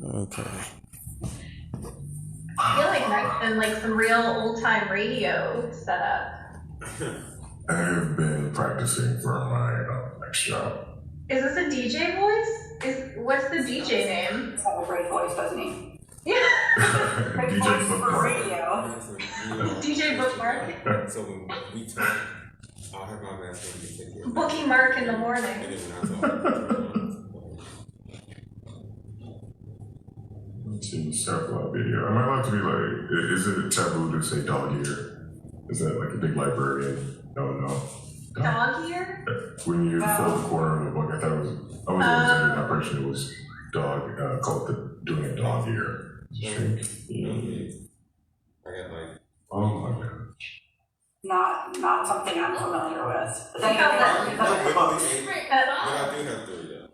Okay. I feel like Nick's been like some real old time radio setup. I've been practicing for my next job. Is this a DJ voice? What's the DJ name? He's got a great voice, doesn't he? Yeah. Great DJ voice for Bookmark. radio. DJ Bookmark. So when we talk, I'll have my mask on to take care of it. Bookie Mark in the And morning. then when I talk, Let's see, SoundCloud video. Am I allowed to be like, is it taboo to say dog ear? Is that like a big librarian? No. Dog ear? When you fold the corner of the book, I was always under the impression it was dog, called doing a dog ear. I got like, Oh my god. Not something I'm familiar with. But then Call again, but I it do have three though.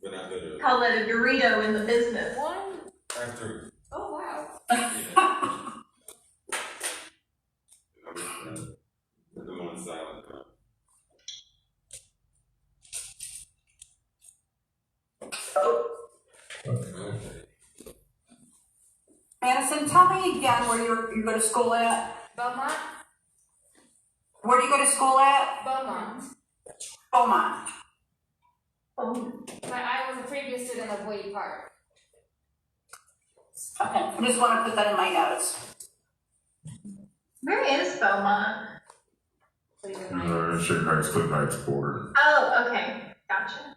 But not literally. Call it a Dorito in the business. I have three. oh wow. Yeah. Put them on silent. Okay. Madison, tell me again where you go to school at. Beaumont? Where do you go to school at? Beaumont. Beaumont. Oh. But I was a previous student of Wade Park. Okay, I just want to put that in my notes. Where is Beaumont? Shake Heights, Cliff Heights border. Oh, okay. Gotcha.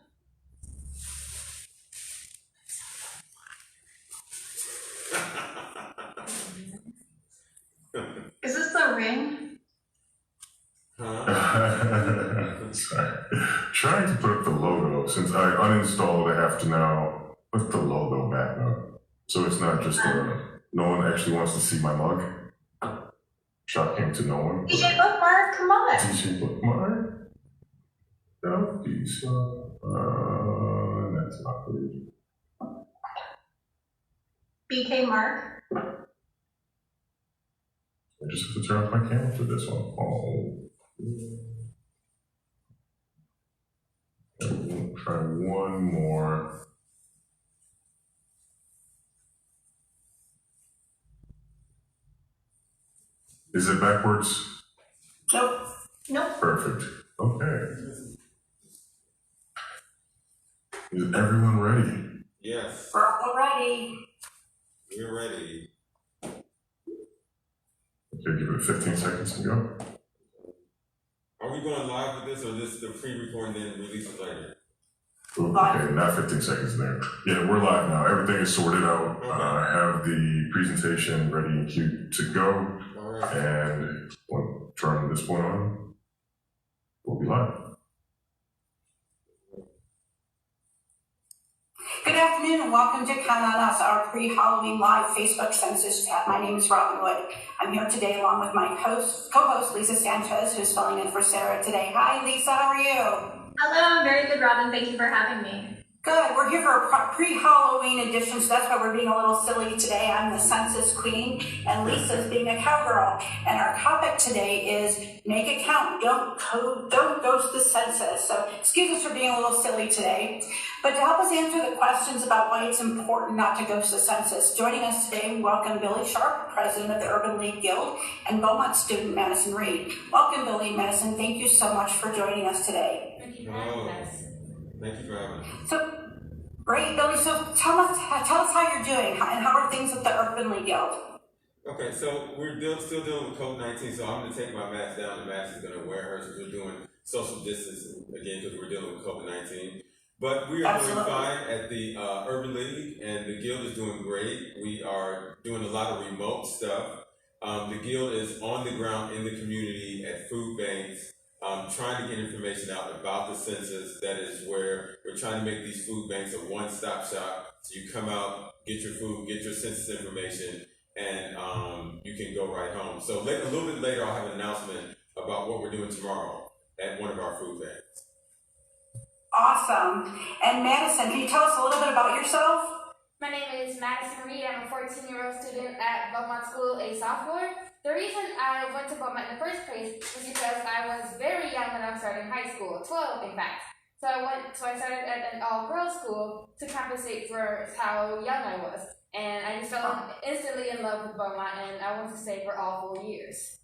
Is this the ring? Sorry. Trying to put up the logo. Since I uninstalled, I have to now put the logo back up. So it's not just no one actually wants to see my mug. Shocking to no one. DJ Bookmark, come on. DJ Bookmark? Don't be so. That's not good. BK Mark. I just have to turn off my camera for this one. Oh. We'll try one more. Is it backwards? Nope. Nope. Perfect. Okay. Is everyone ready? Yes, We're all ready. we're ready. Okay, give it 15 seconds to go. Are we going live with this, or this the pre-recording and then release it later? Ooh, okay, not 15 seconds there. Yeah, we're live now. Everything is sorted out. I have the presentation ready and queued to go. All right. And when turn this one on, we'll be live. Good afternoon and welcome to Count on Us, our pre-Halloween live Facebook census chat. My name is Robin Wood. I'm here today along with my co-host Lisa Sanchez, who's filling in for Sarah today. Hi Lisa, how are you? Hello, I'm very good, Robin. Thank you for having me. Good. We're here for a pre-Halloween edition, so that's why we're being a little silly today. I'm the census queen, and Lisa's being a cowgirl. And our topic today is make it count. Don't ghost the census. So excuse us for being a little silly today. But to help us answer the questions about why it's important not to ghost the census, joining us today, we welcome Billy Sharp, president of the Urban League Guild, and Beaumont student Madison Reid. Welcome, Billy and Madison. Thank you so much for joining us today. Thank you for having us. Thank you for having me. So, great, Billy. So tell us how you're doing, and how are things with the Urban League Guild? Okay, so we're still dealing with COVID-19, so I'm going to take my mask down. The mask is going to wear hers because we're doing social distancing again because we're dealing with COVID-19. But we are doing fine at the Urban League, and the Guild is doing great. We are doing a lot of remote stuff. The Guild is on the ground in the community at food banks, trying to get information out about the census. That is where we're trying to make these food banks a one-stop shop. So you come out, get your food, get your census information, and you can go right home. So a little bit later, I'll have an announcement about what we're doing tomorrow at one of our food banks. Awesome. And Madison, can you tell us a little bit about yourself? My name is Madison Reid. I'm a 14-year-old student at Beaumont School, a sophomore. The reason I went to Beaumont in the first place was because I was very young when I was starting high school, 12 in fact. So I started at an all-girls school to compensate for how young I was. And I just fell instantly in love with Beaumont, and I wanted to stay for all 4 years.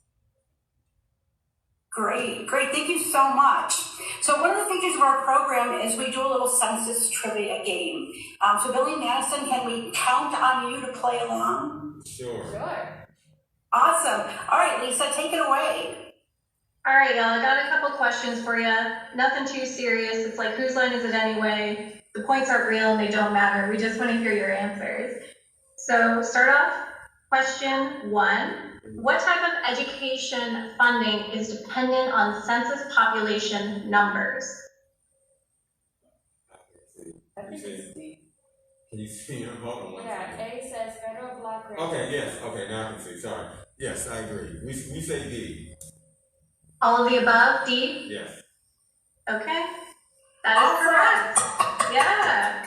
Great. Thank you so much. So one of the features of our program is we do a little census trivia game. So Billy and Madison, can we count on you to play along? Sure. Awesome. All right, Lisa, take it away. All right, y'all, I got a couple questions for you. Nothing too serious. It's like, whose line is it anyway? The points aren't real and they don't matter. We just want to hear your answers. So start off, question 1. What type of education funding is dependent on census population numbers? I think it's D. Can you see him? Hold on one second. A says federal block grant. Okay, yes. Okay, now I can see. Sorry. Yes, I agree. We say D. All of the above, D? Yes. Okay, that is correct. Yeah.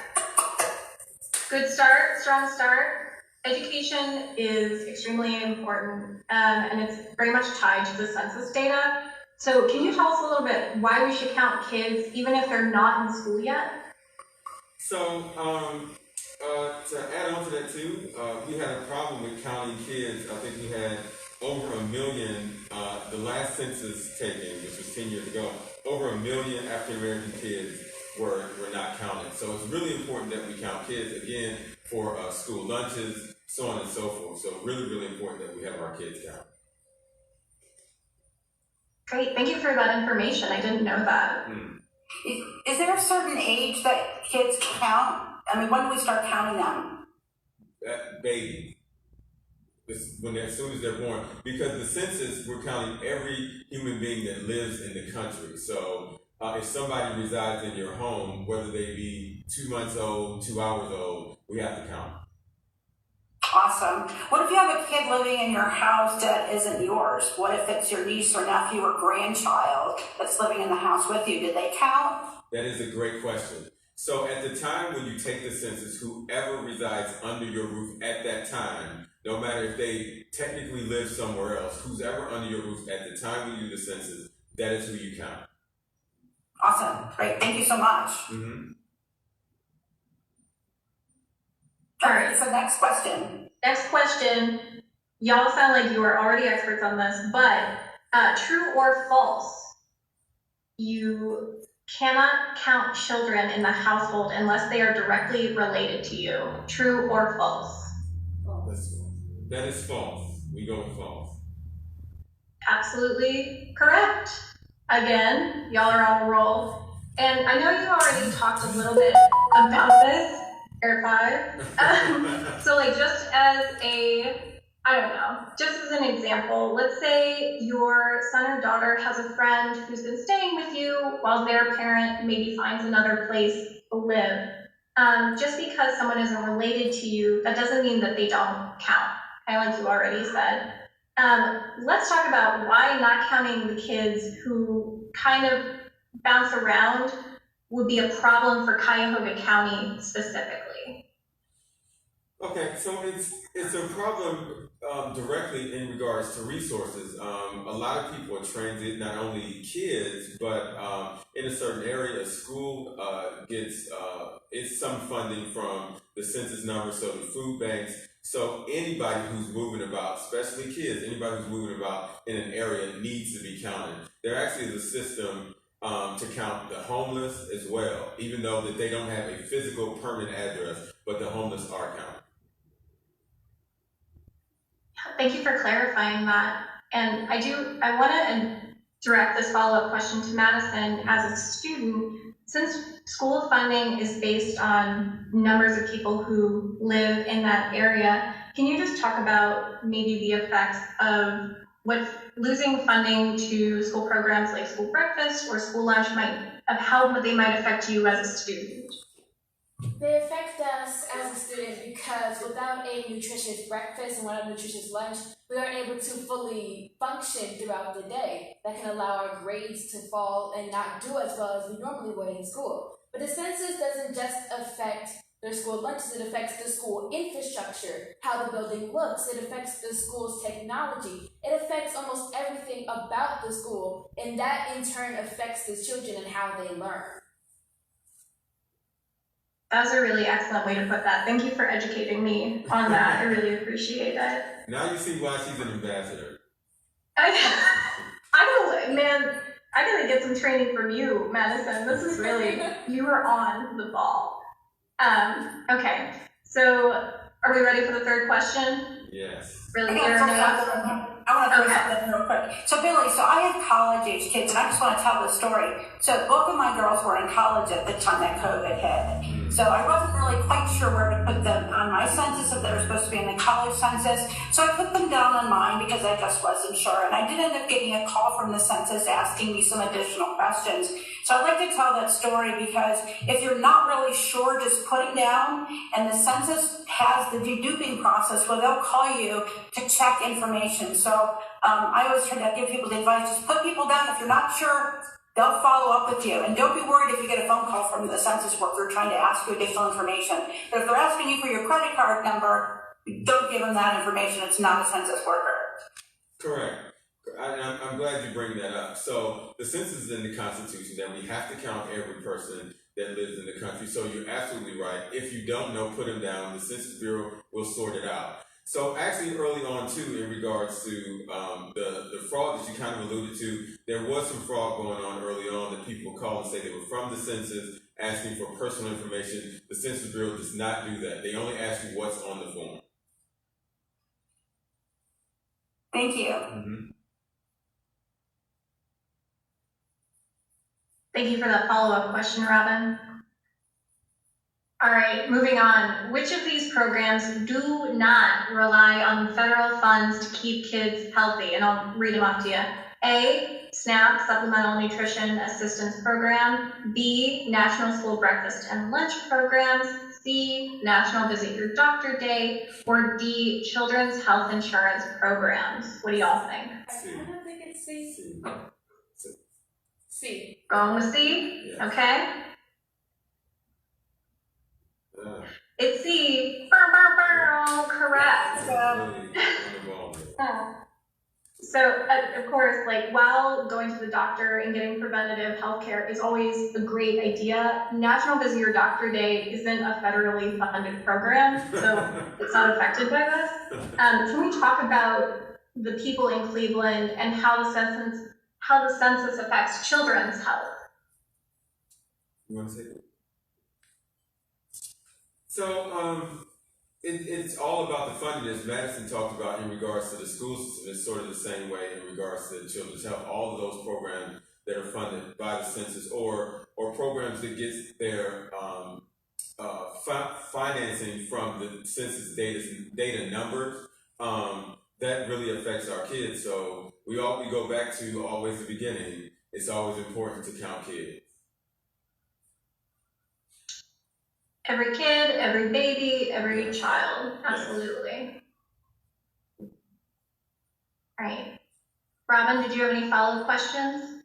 Good start, strong start. Education is extremely important, and it's very much tied to the census data. So can you tell us a little bit why we should count kids even if they're not in school yet? So, to add on to that too, we had a problem with counting kids. I think we had over 1 million, the last census taken, which was 10 years ago, over 1 million African American kids were not counted. So it's really important that we count kids, again, for school lunches, so on and so forth. So really, really important that we have our kids counted. Great, thank you for that information. I didn't know that. Is there a certain age that kids count? I mean, when do we start counting them? That baby. As soon as they're born, because the census, we're counting every human being that lives in the country. So if somebody resides in your home, whether they be 2 months old, 2 hours old, we have to count. Awesome. What if you have a kid living in your house that isn't yours? What if it's your niece or nephew or grandchild that's living in the house with you? Did they count? That is a great question. So at the time when you take the census, whoever resides under your roof at that time, no matter if they technically live somewhere else, who's ever under your roof at the time when you do the census, that is who you count. Awesome. Great. Thank you so much. Mm-hmm. All right. So next question. Next question. Y'all sound like you are already experts on this, but true or false? You cannot count children in the household unless they are directly related to you. True or false? That is false. We go with false. Absolutely correct. Again, y'all are on a roll. And I know you already talked a little bit about this, Air 5. So like just as an example, let's say your son or daughter has a friend who's been staying with you while their parent maybe finds another place to live. Just because someone isn't related to you, that doesn't mean that they don't count, kind of like you already said. Let's talk about why not counting the kids who kind of bounce around would be a problem for Cuyahoga County specifically. Okay, so it's a problem directly in regards to resources. A lot of people are transit, not only kids, but in a certain area, a school gets it's some funding from the census number, so the food banks. So anybody who's moving about, especially kids, anybody who's moving about in an area needs to be counted. There actually is a system to count the homeless as well, even though that they don't have a physical permanent address, but the homeless are counted. Thank you for clarifying that. And I want to direct this follow-up question to Madison. As a student, since school funding is based on numbers of people who live in that area, can you just talk about maybe the effects of what losing funding to school programs like school breakfast or school lunch how they might affect you as a student? They affect us as a student because without a nutritious breakfast and without a nutritious lunch, we aren't able to fully function throughout the day. That can allow our grades to fall and not do as well as we normally would in school. But the census doesn't just affect their school lunches, it affects the school infrastructure, how the building looks, it affects the school's technology, it affects almost everything about the school, and that in turn affects the children and how they learn. That was a really excellent way to put that. Thank you for educating me on that. I really appreciate it. Now you see why she's an ambassador. I gotta get some training from you, Madison. This is really, you are on the ball. Okay, so are we ready for the third question? Yes. Really I clear want enough? to throw something real quick. So Billy, I have college age kids, and I just want to tell the story. So both of my girls were in college at the time that COVID hit. So I wasn't really quite sure where to put them on my census, if they were supposed to be in the college census. So I put them down on mine because I just wasn't sure. And I did end up getting a call from the census asking me some additional questions. So I'd like to tell that story because if you're not really sure, just put them down. And the census has the deduping process where they'll call you to check information. So I always try to give people the advice, just put people down. If you're not sure, they'll follow up with you. And don't be worried if you get a phone call from the census worker trying to ask you additional information. But if they're asking you for your credit card number, don't give them that information. It's not a census worker. Correct. I'm glad you bring that up. So the census is in the Constitution that we have to count every person that lives in the country. So you're absolutely right. If you don't know, put them down. The Census Bureau will sort it out. So actually early on too, in regards to the fraud that you kind of alluded to, there was some fraud going on early on that people would call and say they were from the census asking for personal information. The Census Bureau does not do that. They only ask you what's on the form. Thank you. Mm-hmm. Thank you for that follow-up question, Robin. All right, moving on. Which of these programs do not rely on federal funds to keep kids healthy? And I'll read them off to you. A, SNAP, Supplemental Nutrition Assistance Program. B, National School Breakfast and Lunch Programs. C, National Visit Your Doctor Day. Or D, Children's Health Insurance Programs. What do y'all think? I don't think it's C. C. Going with C? Yes. Okay. It's C. Correct. So, of course, like, while going to the doctor and getting preventative health care is always a great idea, National Visit Your Doctor Day isn't a federally funded program, so it's not affected by this. Can we talk about the people in Cleveland and how the census affects children's health? You want to take it? So, it's all about the funding, as Madison talked about in regards to the school system. It's sort of the same way in regards to children's health. All of those programs that are funded by the census or programs that get their financing from the census data numbers, that really affects our kids. So we go back to always the beginning. It's always important to count kids. Every kid, every baby, every child. Absolutely. All right. Robin, did you have any follow-up questions?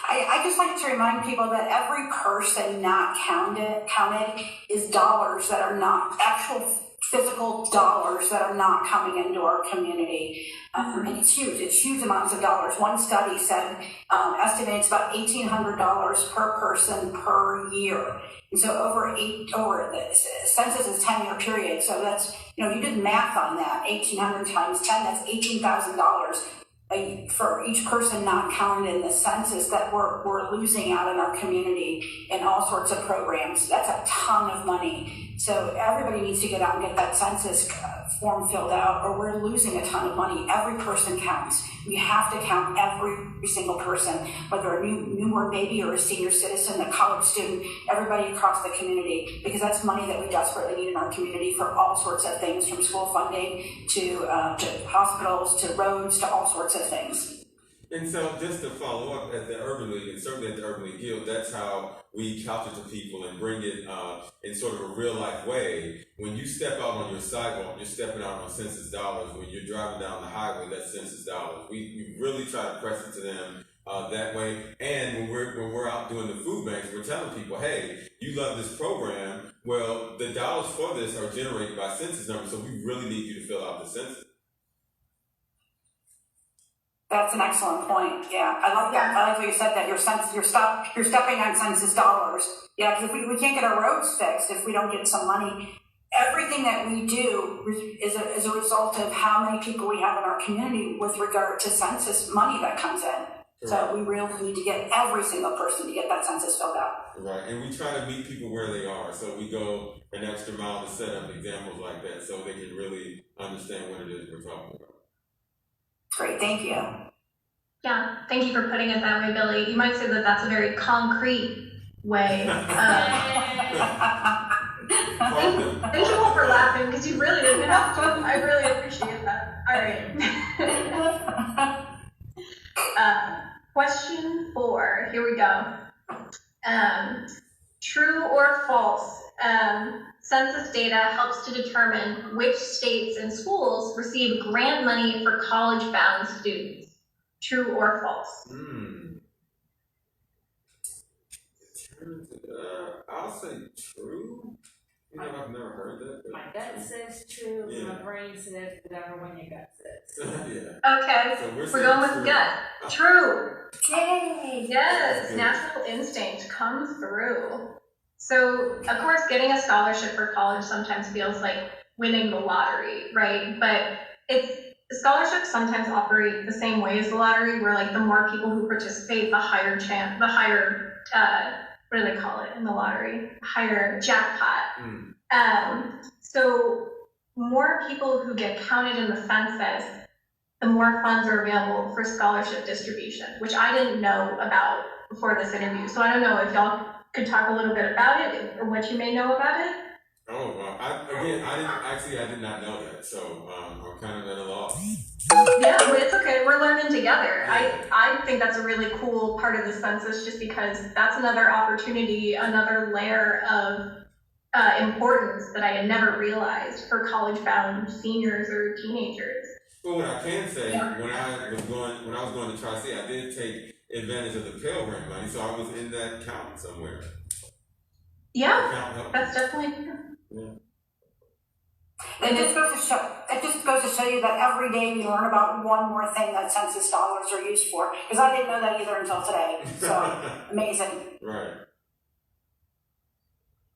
I just like to remind people that every person not counted is dollars that are not actual physical dollars that are not coming into our community. And it's huge amounts of dollars. One study said estimates about $1,800 per person per year. And so over the census is 10-year period. So that's, you did math on that. 1,800 times 10, that's $18,000 for each person not counted in the census that we're losing out in our community in all sorts of programs. That's a ton of money. So everybody needs to get out and get that census form filled out, or we're losing a ton of money. Every person counts. We have to count every single person, whether a newborn baby or a senior citizen, a college student, everybody across the community, because that's money that we desperately need in our community for all sorts of things, from school funding to hospitals to roads to all sorts of things. And so just to follow up, at the Urban League, and certainly at the Urban League Guild, that's how we couch it to people and bring it in sort of a real life way. When you step out on your sidewalk, you're stepping out on census dollars. When you're driving down the highway, that's census dollars. We really try to press it to them that way. And when we're out doing the food banks, we're telling people, hey, you love this program. Well, the dollars for this are generated by census numbers, so we really need you to fill out the census. That's an excellent point. Yeah, I like that. I like what you said that you're stepping on census dollars. Yeah, because if we can't get our roads fixed if we don't get some money. Everything that we do is a result of how many people we have in our community with regard to census money that comes in. Right. So we really need to get every single person to get that census filled out. Right, and we try to meet people where they are. So we go an extra mile to set up examples like that so they can really understand what it is we're talking about. Great, thank you. Yeah, thank you for putting it that way, Billy. You might say that that's a very concrete way. Thank you all for laughing, because you really didn't have to. I really appreciate that. All right. Question 4. Here we go. True or false? Census data helps to determine which states and schools receive grant money for college-bound students. True or false? I'll say true. You know, I've never heard that. My gut says true. Yeah. My brain says whatever when your gut says. Yeah. Okay. So we're going with true. Gut. True. Yay! Yes, natural instinct comes through. So, of course, getting a scholarship for college sometimes feels like winning the lottery, right? But scholarships sometimes operate the same way as the lottery, where like the more people who participate, the higher what do they call it in the lottery? Higher jackpot. So more people who get counted in the census, the more funds are available for scholarship distribution, which I didn't know about before this interview. So I don't know if y'all could talk a little bit about it or what you may know about it. Oh, well, I did not know that. So I'm kind of at a loss. Yeah, but it's okay. We're learning together. I think that's a really cool part of the census, just because that's another opportunity, another layer of importance that I had never realized for college-bound seniors or teenagers. Well, what I can say, when I was going to Tri-State, I did take advantage of the Pell Grant money, so I was in that count somewhere. Yeah, that's definitely true. Yeah. It just goes to show you that every day we learn about one more thing that census dollars are used for. Because I didn't know that either until today. So amazing. Right.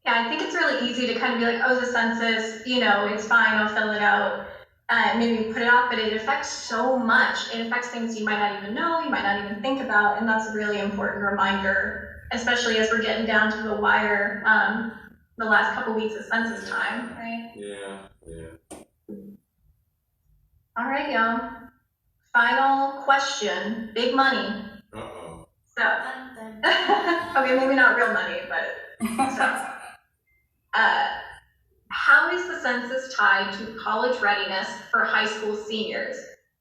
Yeah, I think it's really easy to kind of be like, oh, the census, it's fine, I'll fill it out. Maybe put it off, but it affects so much. It affects things you might not even know, you might not even think about, and that's a really important reminder, especially as we're getting down to the wire the last couple weeks of census time, right? Yeah. All right, y'all. Final question. Big money. Uh-oh. So, okay, maybe not real money, but so. How is the census tied to college readiness for high school seniors?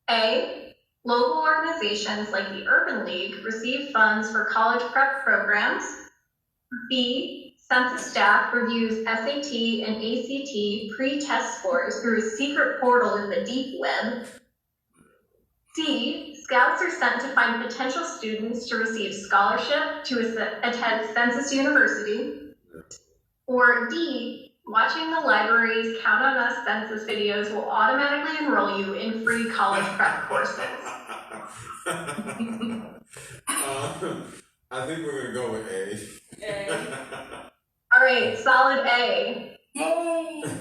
A, local organizations like the Urban League receive funds for college prep programs. B, census staff reviews SAT and ACT pre-test scores through a secret portal in the deep web. C, scouts are sent to find potential students to receive scholarship to attend Census University. Or D, watching the library's Count on Us census videos will automatically enroll you in free college prep courses. I think we're going to go with A. All right, solid A. Yay! Woo!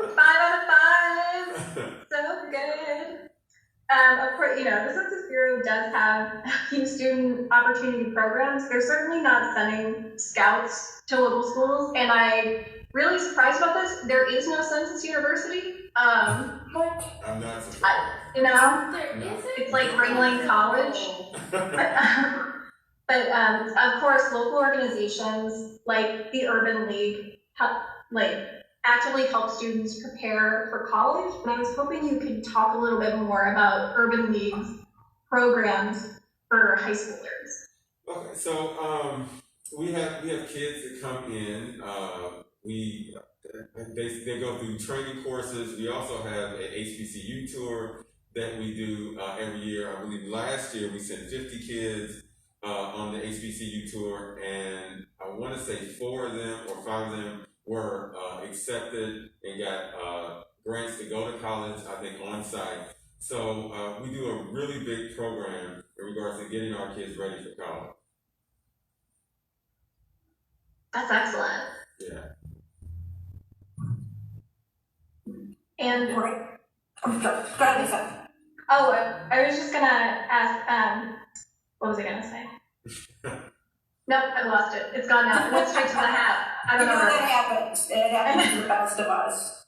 5 out of 5. So good. Of course, the Census Bureau does have a few student opportunity programs. They're certainly not sending scouts to local schools, and I'm really surprised about this. There is no Census University. What? I'm not surprised. It's like Ringling College. But of course, local organizations like the Urban League actively help students prepare for college. And I was hoping you could talk a little bit more about Urban League's programs for high schoolers. Okay, so we have kids that come in. They go through training courses. We also have an HBCU tour that we do every year. I believe last year we sent 50 kids on the HBCU tour, and I want to say 4 of them or 5 of them were accepted and got grants to go to college, I think on site. So we do a really big program in regards to getting our kids ready for college. That's excellent. Yeah. And Great. Go ahead, Lisa. oh, I was just gonna ask, what was I gonna say? Nope, I lost it. It's gone now. It went straight to the hat. I don't know. That happens. It happens to the best of us.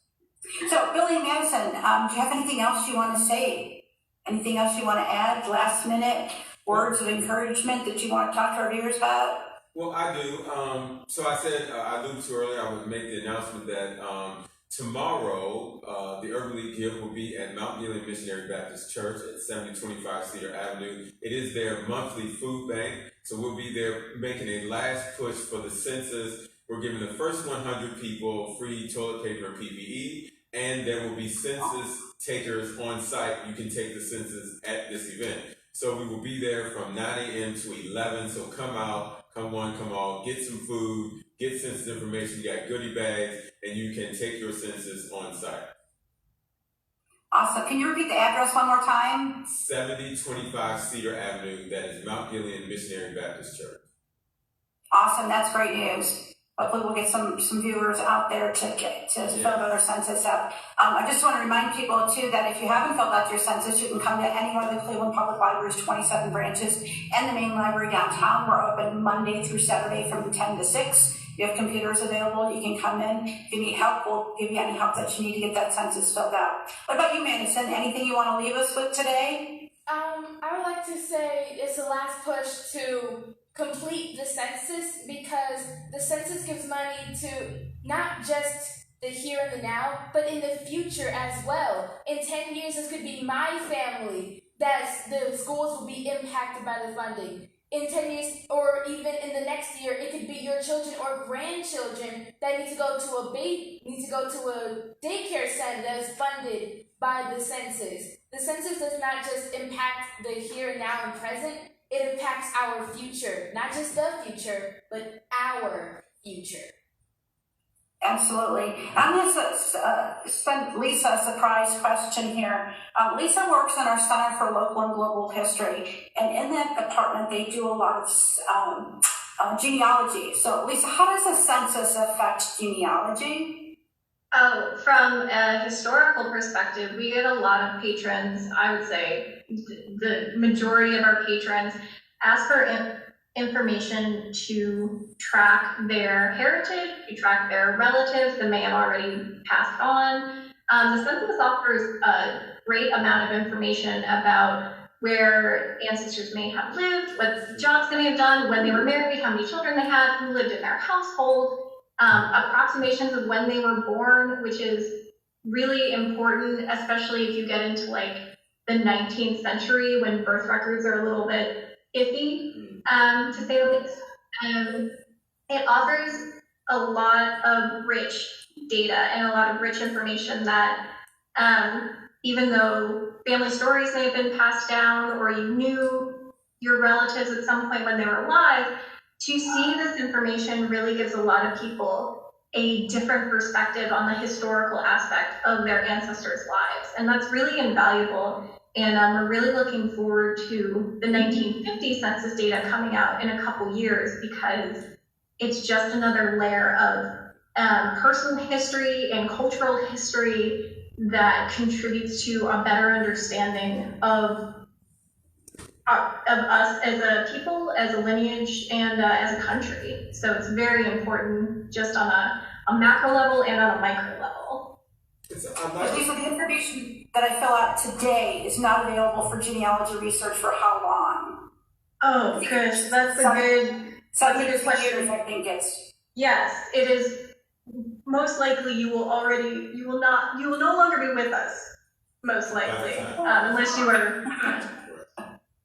So, Billy and Madison, do you have anything else you want to say? Anything else you want to add? Last minute words of encouragement that you want to talk to our viewers about? Well, I do. So I said, I alluded to earlier, I would make the announcement that tomorrow, the Urban League Guild will be at Mount Gilead Missionary Baptist Church at 7025 Cedar Avenue. It is their monthly food bank, so we'll be there making a last push for the census. We're giving the first 100 people free toilet paper and PPE, and there will be census takers on site. You can take the census at this event. So we will be there from 9 a.m. to 11, so come out, come one, come all, get some food, get census information, you got goodie bags, and you can take your census on site. Awesome. Can you repeat the address one more time? 7025 Cedar Avenue, that is Mount Gilead Missionary Baptist Church. Awesome. That's great news. Hopefully we'll get some viewers out there to fill their census out. I just want to remind people too that if you haven't filled out your census, you can come to any one of the Cleveland Public Library's 27 branches and the main library downtown. We're open Monday through Saturday from 10 to 6. You have computers available. You can come in. If you need help, we'll give you any help that you need to get that census filled out. What about you, Madison? Anything you want to leave us with today? I would like to say it's the last push to complete the census, because the census gives money to not just the here and the now, but in the future as well. In 10 years, this could be my family that the schools will be impacted by the funding. In 10 years, or even in the next year, it could be your children or grandchildren that need to go to a daycare center that is funded by the census. The census does not just impact the here and now and present, it impacts our future. Not just the future, but our future. Absolutely. I'm going to send Lisa a surprise question here. Lisa works in our Center for Local and Global History, and in that department, they do a lot of genealogy. So, Lisa, how does the census affect genealogy? Oh, from a historical perspective, we get a lot of patrons. I would say the majority of our patrons ask for information to track their heritage, to track their relatives that may have already passed on. The census offers a great amount of information about where ancestors may have lived, what jobs they may have done, when they were married, how many children they had, who lived in their household, approximations of when they were born, which is really important, especially if you get into like the 19th century when birth records are a little bit iffy, to say the least. It offers a lot of rich data and a lot of rich information that even though family stories may have been passed down or you knew your relatives at some point when they were alive, to see this information really gives a lot of people a different perspective on the historical aspect of their ancestors' lives. And that's really invaluable. And we're really looking forward to the 1950 census data coming out in a couple years, because it's just another layer of personal history and cultural history that contributes to a better understanding of us as a people, as a lineage, and as a country. So it's very important just on a macro level and on a micro level. The information that I fill out today is not available for genealogy research for how long? Oh, gosh, that's a good question. I think it's. Yes, it is. Most likely you will no longer be with us, most likely, unless you are,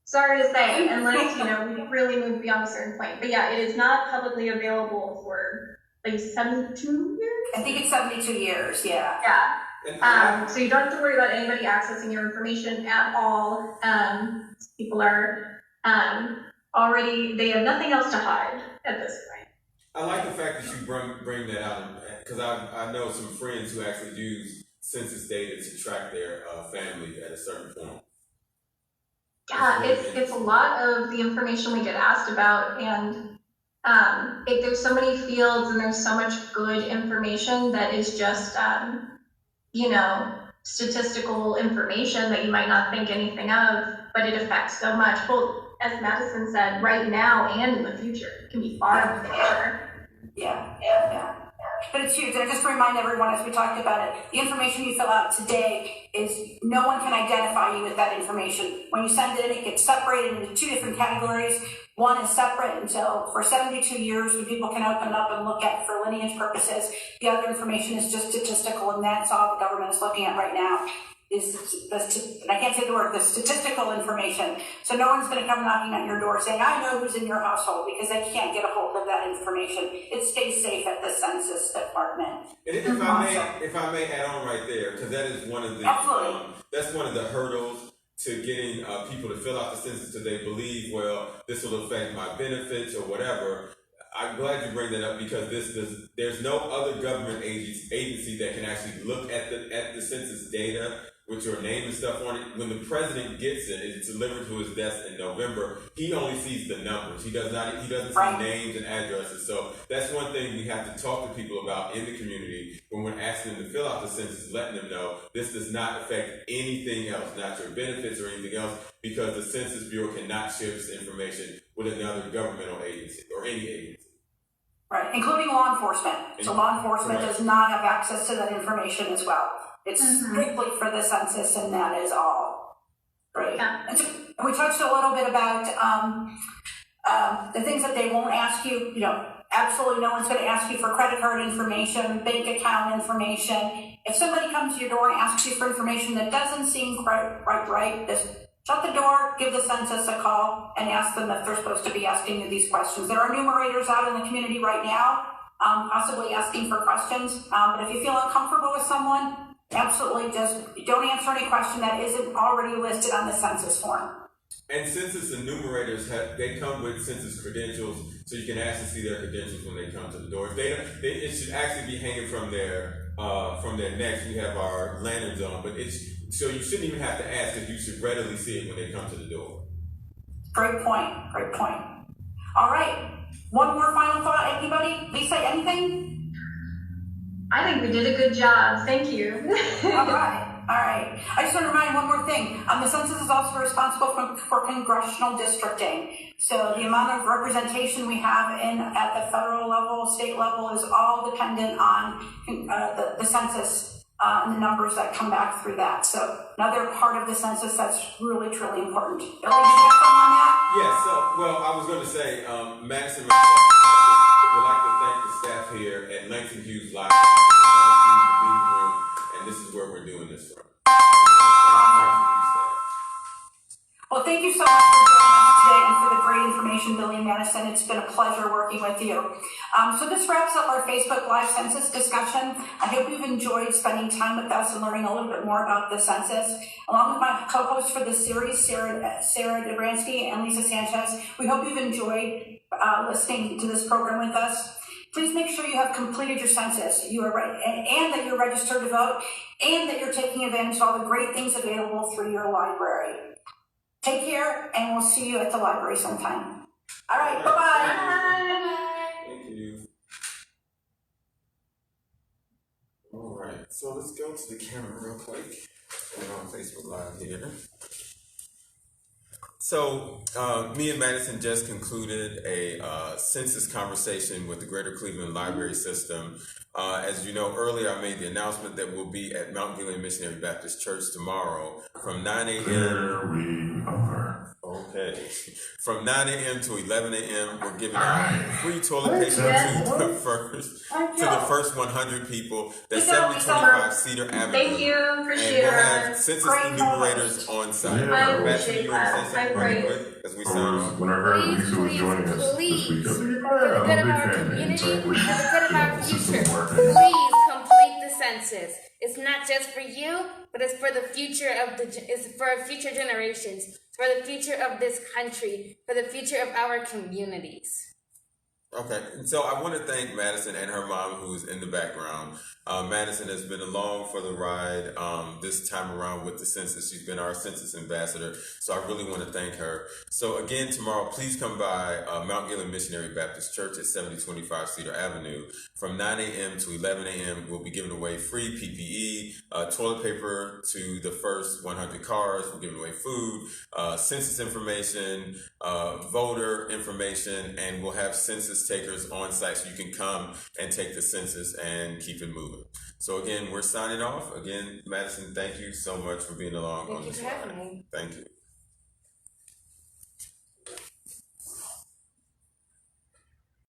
sorry to say, unless, we really move beyond a certain point. But yeah, it is not publicly available for like 72 years? I think it's 72 years, yeah. Yeah. So you don't have to worry about anybody accessing your information at all. People are already, they have nothing else to hide at this point. I like the fact that you bring that out, because I know some friends who actually use census data to track their family at a certain point. Yeah, it's a lot of the information we get asked about, and there's so many fields and there's so much good information that is just statistical information that you might not think anything of, but it affects so much. Well, as Madison said, right now and in the future, it can be far in the future. Yeah. But it's huge. And just to remind everyone, as we talked about it, the information you fill out today is no one can identify you with that information. When you send it in, it gets separated into two different categories. One is separate until for 72 years, the people can open it up and look at for lineage purposes. The other information is just statistical, and that's all the government is looking at right now. And I can't say the word, the statistical information. So no one's going to come knocking on your door saying, I know who's in your household, because they can't get a hold of that information. It stays safe at the Census Department. And if I may add on right there, because that is one of the that's one of the hurdles to getting people to fill out the census, because they believe, well, this will affect my benefits or whatever. I'm glad you bring that up, because there's no other government agency that can actually look at the census data with your name and stuff on it. When the president gets it, it's delivered to his desk in November. He only sees the numbers. He doesn't see names and addresses. So that's one thing we have to talk to people about in the community when we're asking them to fill out the census, letting them know this does not affect anything else, not your benefits or anything else, because the Census Bureau cannot share this information with another governmental agency or any agency. Right, including law enforcement. So law enforcement does not have access to that information as well. It's strictly for the census, and that is all. Right. Yeah. And so we touched a little bit about the things that they won't ask you. Absolutely no one's going to ask you for credit card information, bank account information. If somebody comes to your door and asks you for information that doesn't seem quite right, just shut the door, give the census a call, and ask them if they're supposed to be asking you these questions. There are enumerators out in the community right now, possibly asking for questions. But if you feel uncomfortable with someone, absolutely just don't answer any question that isn't already listed on the census form. And census enumerators they come with census credentials, so you can actually see their credentials when they come to the door. If it should actually be hanging from their necks. We have our lanterns on, but so you shouldn't even have to ask, because you should readily see it when they come to the door. Great point. All right. One more final thought. Anybody? Lisa, anything? I think we did a good job. Thank you. All right. I just want to remind one more thing. The census is also responsible for congressional districting. So the amount of representation we have at the federal level, state level, is all dependent on the census and the numbers that come back through that. So another part of the census that's really, truly important. Billy, do you have something on that? Yes. I was going to say, Madison would like to thank the staff here at Langston Hughes Library, the meeting room, and this is where we're doing this from. Well, thank you so much for joining us today and for the great information, Billy and Madison. It's been a pleasure working with you. So this wraps up our Facebook Live Census discussion. I hope you've enjoyed spending time with us and learning a little bit more about the census. Along with my co-hosts for the series, Sarah Dobransky and Lisa Sanchez, we hope you've enjoyed listening to this program with us. Please make sure you have completed your census, and that you're registered to vote, and that you're taking advantage of all the great things available through your library. Take care, and we'll see you at the library sometime. All right, bye-bye. Bye. Thank you. All right, so let's go to the camera real quick. We're on Facebook Live here. So, me and Madison just concluded a census conversation with the Greater Cleveland Library System. As you know, earlier I made the announcement that we'll be at Mount Gilead Missionary Baptist Church tomorrow from 9 a.m. There we are. Okay. From 9 a.m. to 11 a.m., we're giving out free toilet paper to the first 100 people. That's 7025 Cedar Avenue. Thank you. Appreciate and we'll have it. census enumerators on site. Yeah. Madison, you want to say something really quick as we sign? When I heard Lisa was joining us this week, I was like, For the good of I'm a our big fan. community, And for the good of our future, working. please complete the census. It's not just for you, but it's for the future it's for future generations, for the future of this country, for the future of our communities. Okay, and so I want to thank Madison and her mom, who is in the background. Madison has been along for the ride this time around with the census. She's been our census ambassador, so I really want to thank her. So again, tomorrow, please come by Mount Gilead Missionary Baptist Church at 7025 Cedar Avenue. From 9 a.m. to 11 a.m., we'll be giving away free PPE, toilet paper to the first 100 cars. We're giving away food, census information, voter information, and we'll have census takers on site so you can come and take the census and keep it moving. So again, we're signing off. Again, Madison, thank you so much for being along on Thank you this for ride. having me. Thank you.